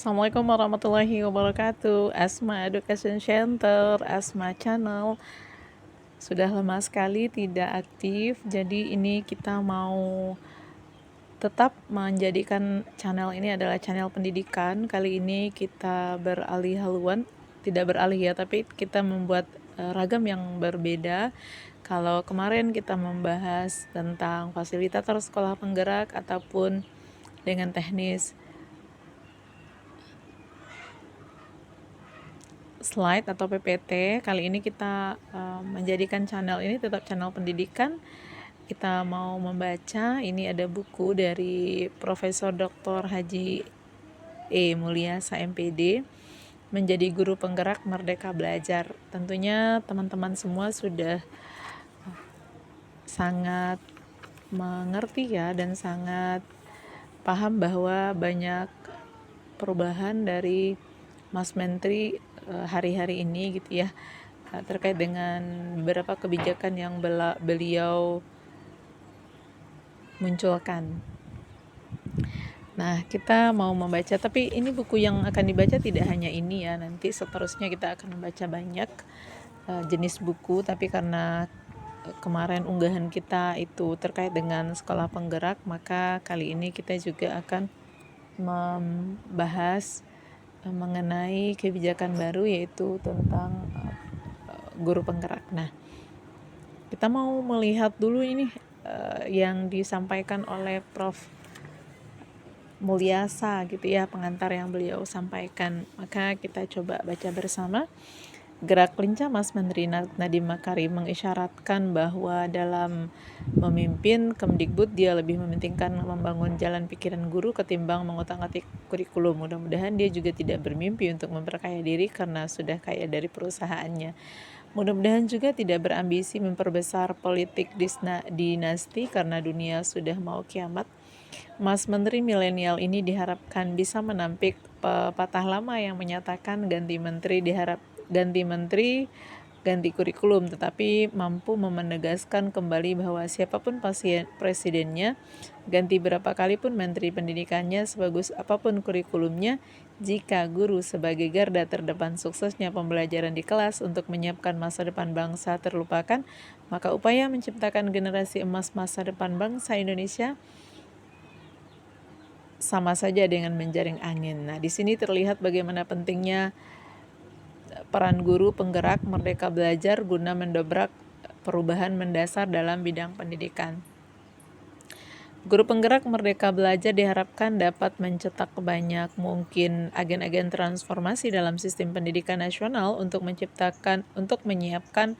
Assalamualaikum warahmatullahi wabarakatuh. Asma Education Center, Asma Channel. Sudah lama sekali tidak aktif, jadi ini kita mau tetap menjadikan channel ini adalah channel pendidikan. Kali ini kita beralih haluan, tidak beralih ya, tapi kita membuat ragam yang berbeda. Kalau kemarin kita membahas tentang fasilitator sekolah penggerak ataupun dengan teknis slide atau PPT, kali ini kita menjadikan channel ini tetap channel pendidikan. Kita mau membaca, ini ada buku dari Profesor Dr. Haji Mulyasa MPD, Menjadi Guru Penggerak Merdeka Belajar. Tentunya teman-teman semua sudah sangat mengerti ya dan sangat paham bahwa banyak perubahan dari Mas Menteri hari-hari ini gitu ya, terkait dengan beberapa kebijakan yang beliau munculkan. Nah, kita mau membaca, tapi ini buku yang akan dibaca tidak hanya ini ya, nanti seterusnya kita akan membaca banyak jenis buku, tapi karena kemarin unggahan kita itu terkait dengan sekolah penggerak, maka kali ini kita juga akan membahas mengenai kebijakan baru, yaitu tentang guru penggerak. Nah, kita mau melihat dulu ini yang disampaikan oleh Prof. Mulyasa gitu ya, pengantar yang beliau sampaikan. Maka kita coba baca bersama. Gerak lincah Mas Menteri Nadiem Makarim mengisyaratkan bahwa dalam memimpin Kemdikbud dia lebih mementingkan membangun jalan pikiran guru ketimbang mengutak-atik kurikulum. Mudah-mudahan dia juga tidak bermimpi untuk memperkaya diri karena sudah kaya dari perusahaannya. Mudah-mudahan juga tidak berambisi memperbesar politik dinasti karena dunia sudah mau kiamat. Mas Menteri milenial ini diharapkan bisa menampik pepatah lama yang menyatakan ganti menteri ganti kurikulum, tetapi mampu menegaskan kembali bahwa siapapun presidennya, ganti berapa kali pun menteri pendidikannya, sebagus apapun kurikulumnya, jika guru sebagai garda terdepan suksesnya pembelajaran di kelas untuk menyiapkan masa depan bangsa terlupakan, maka upaya menciptakan generasi emas masa depan bangsa Indonesia sama saja dengan menjaring angin. Nah, di sini terlihat bagaimana pentingnya peran guru penggerak merdeka belajar guna mendobrak perubahan mendasar dalam bidang pendidikan. Guru penggerak merdeka belajar diharapkan dapat mencetak banyak mungkin agen-agen transformasi dalam sistem pendidikan nasional untuk menyiapkan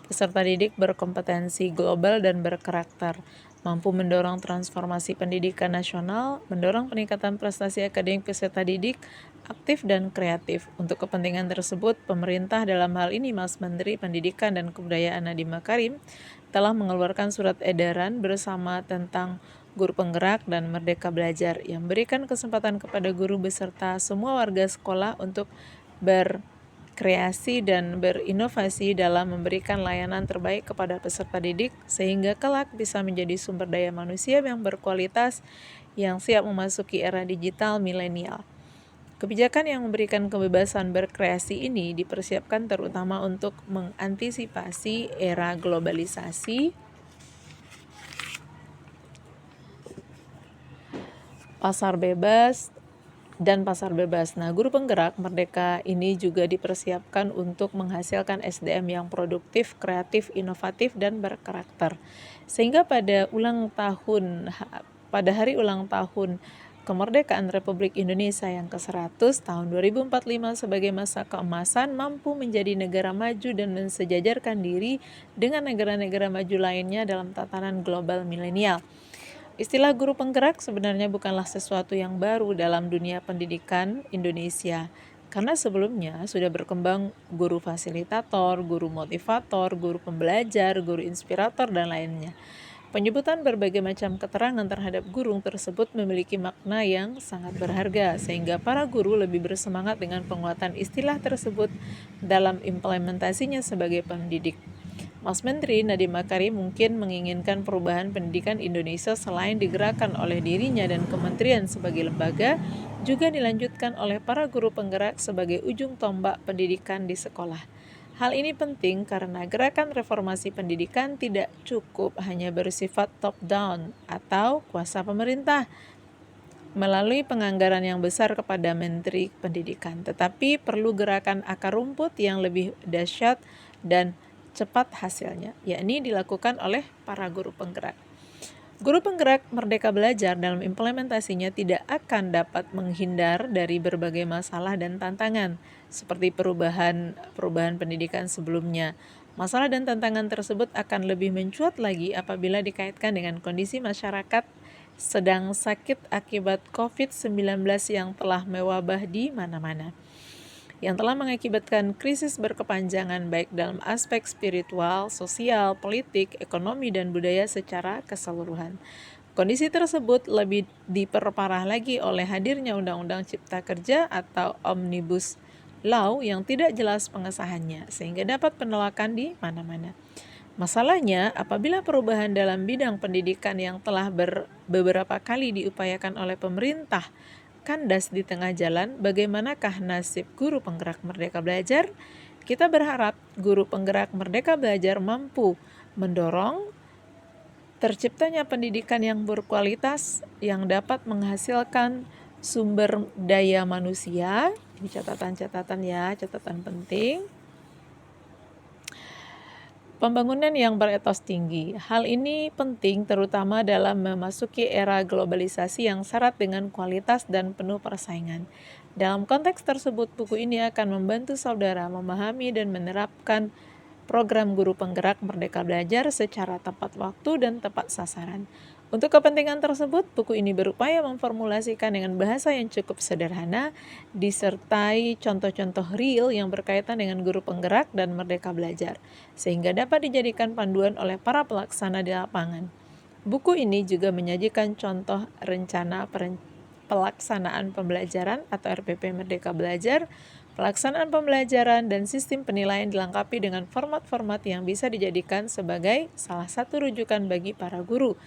peserta didik berkompetensi global dan berkarakter, mampu mendorong transformasi pendidikan nasional, mendorong peningkatan prestasi akademik peserta didik, aktif dan kreatif. Untuk kepentingan tersebut, pemerintah dalam hal ini Mas Menteri Pendidikan dan Kebudayaan Nadiem Makarim telah mengeluarkan surat edaran bersama tentang guru penggerak dan merdeka belajar yang memberikan kesempatan kepada guru beserta semua warga sekolah untuk berkreasi dan berinovasi dalam memberikan layanan terbaik kepada peserta didik sehingga kelak bisa menjadi sumber daya manusia yang berkualitas yang siap memasuki era digital milenial. Kebijakan yang memberikan kebebasan berkreasi ini dipersiapkan terutama untuk mengantisipasi era globalisasi, pasar bebas. Nah, guru penggerak merdeka ini juga dipersiapkan untuk menghasilkan SDM yang produktif, kreatif, inovatif, dan berkarakter. Sehingga pada hari ulang tahun kemerdekaan Republik Indonesia yang ke-100 tahun 2045 sebagai masa keemasan mampu menjadi negara maju dan mensejajarkan diri dengan negara-negara maju lainnya dalam tatanan global milenial. Istilah guru penggerak sebenarnya bukanlah sesuatu yang baru dalam dunia pendidikan Indonesia, karena sebelumnya sudah berkembang guru fasilitator, guru motivator, guru pembelajar, guru inspirator, dan lainnya. Penyebutan berbagai macam keterangan terhadap guru tersebut memiliki makna yang sangat berharga, sehingga para guru lebih bersemangat dengan penguatan istilah tersebut dalam implementasinya sebagai pendidik. Mas Menteri Nadiem Makarim mungkin menginginkan perubahan pendidikan Indonesia selain digerakkan oleh dirinya dan kementerian sebagai lembaga, juga dilanjutkan oleh para guru penggerak sebagai ujung tombak pendidikan di sekolah. Hal ini penting karena gerakan reformasi pendidikan tidak cukup hanya bersifat top-down atau kuasa pemerintah melalui penganggaran yang besar kepada Menteri Pendidikan, tetapi perlu gerakan akar rumput yang lebih dahsyat dan cepat hasilnya, yakni dilakukan oleh para guru penggerak. Guru penggerak Merdeka Belajar dalam implementasinya tidak akan dapat menghindar dari berbagai masalah dan tantangan, seperti perubahan pendidikan sebelumnya. Masalah dan tantangan tersebut akan lebih mencuat lagi apabila dikaitkan dengan kondisi masyarakat sedang sakit akibat COVID-19 yang telah mewabah di mana-mana, yang telah mengakibatkan krisis berkepanjangan baik dalam aspek spiritual, sosial, politik, ekonomi, dan budaya secara keseluruhan. Kondisi tersebut lebih diperparah lagi oleh hadirnya Undang-Undang Cipta Kerja atau Omnibus Law yang tidak jelas pengesahannya, sehingga dapat penolakan di mana-mana. Masalahnya, apabila perubahan dalam bidang pendidikan yang telah beberapa kali diupayakan oleh pemerintah kandas di tengah jalan, bagaimanakah nasib guru penggerak Merdeka Belajar? Kita berharap guru penggerak Merdeka Belajar mampu mendorong terciptanya pendidikan yang berkualitas yang dapat menghasilkan sumber daya manusia. Ini catatan-catatan ya, catatan penting. Pembangunan yang beretos tinggi. Hal ini penting terutama dalam memasuki era globalisasi yang syarat dengan kualitas dan penuh persaingan. Dalam konteks tersebut, buku ini akan membantu saudara memahami dan menerapkan program guru penggerak Merdeka Belajar secara tepat waktu dan tepat sasaran. Untuk kepentingan tersebut, buku ini berupaya memformulasikan dengan bahasa yang cukup sederhana, disertai contoh-contoh real yang berkaitan dengan guru penggerak dan Merdeka Belajar, sehingga dapat dijadikan panduan oleh para pelaksana di lapangan. Buku ini juga menyajikan contoh rencana pelaksanaan pembelajaran atau RPP Merdeka Belajar, pelaksanaan pembelajaran dan sistem penilaian dilengkapi dengan format-format yang bisa dijadikan sebagai salah satu rujukan bagi para guru,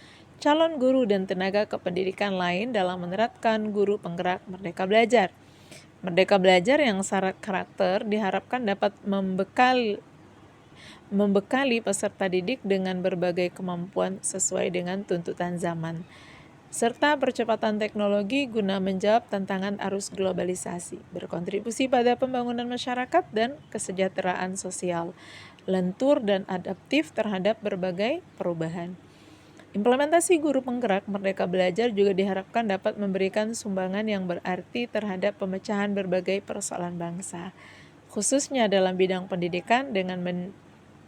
calon guru dan tenaga kependidikan lain dalam menerapkan guru penggerak Merdeka Belajar. Merdeka Belajar yang syarat karakter diharapkan dapat membekali peserta didik dengan berbagai kemampuan sesuai dengan tuntutan zaman, serta percepatan teknologi guna menjawab tantangan arus globalisasi, berkontribusi pada pembangunan masyarakat dan kesejahteraan sosial, lentur dan adaptif terhadap berbagai perubahan. Implementasi guru penggerak Merdeka Belajar juga diharapkan dapat memberikan sumbangan yang berarti terhadap pemecahan berbagai persoalan bangsa, khususnya dalam bidang pendidikan dengan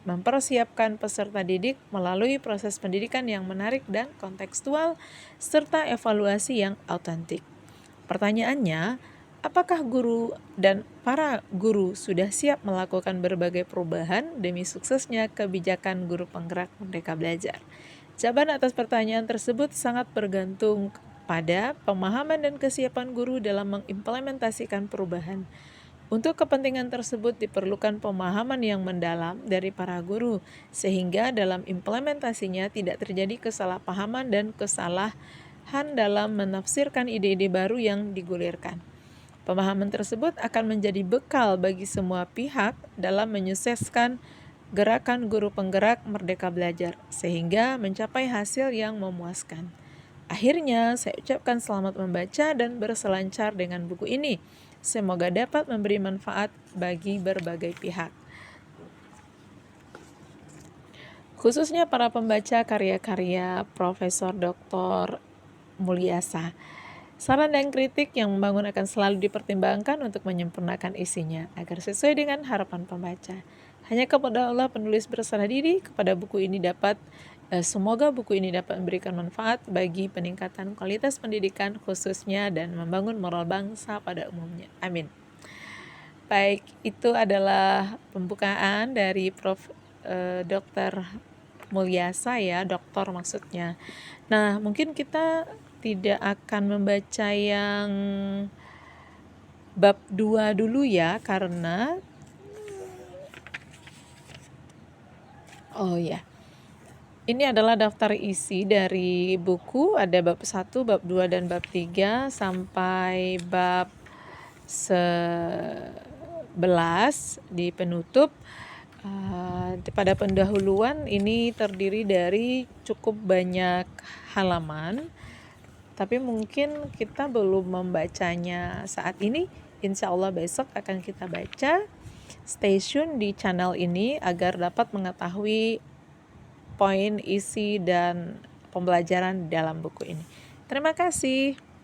mempersiapkan peserta didik melalui proses pendidikan yang menarik dan kontekstual, serta evaluasi yang autentik. Pertanyaannya, apakah guru dan para guru sudah siap melakukan berbagai perubahan demi suksesnya kebijakan guru penggerak Merdeka Belajar? Jawaban atas pertanyaan tersebut sangat bergantung pada pemahaman dan kesiapan guru dalam mengimplementasikan perubahan. Untuk kepentingan tersebut diperlukan pemahaman yang mendalam dari para guru, sehingga dalam implementasinya tidak terjadi kesalahpahaman dan kesalahan dalam menafsirkan ide-ide baru yang digulirkan. Pemahaman tersebut akan menjadi bekal bagi semua pihak dalam menyukseskan gerakan guru penggerak Merdeka Belajar, sehingga mencapai hasil yang memuaskan. Akhirnya, saya ucapkan selamat membaca dan berselancar dengan buku ini. Semoga dapat memberi manfaat bagi berbagai pihak, khususnya para pembaca karya-karya Profesor Dr. Mulyasa. Saran dan kritik yang membangun akan selalu dipertimbangkan untuk menyempurnakan isinya agar sesuai dengan harapan pembaca. Hanya kepada Allah penulis berserah diri kepada buku ini semoga buku ini dapat memberikan manfaat bagi peningkatan kualitas pendidikan khususnya dan membangun moral bangsa pada umumnya. Amin. Baik, itu adalah pembukaan dari Prof. Dr. Mulyasa ya, doktor maksudnya. Nah, mungkin kita tidak akan membaca yang bab 2 dulu ya, karena Oh ya, ini adalah daftar isi dari buku, ada bab 1, bab 2, dan bab 3 sampai bab 11 di penutup. Pada pendahuluan ini terdiri dari cukup banyak halaman, tapi mungkin kita belum membacanya saat ini. Insya Allah besok akan kita baca. Stay tune di channel ini agar dapat mengetahui poin, isi, dan pembelajaran dalam buku ini. Terima kasih.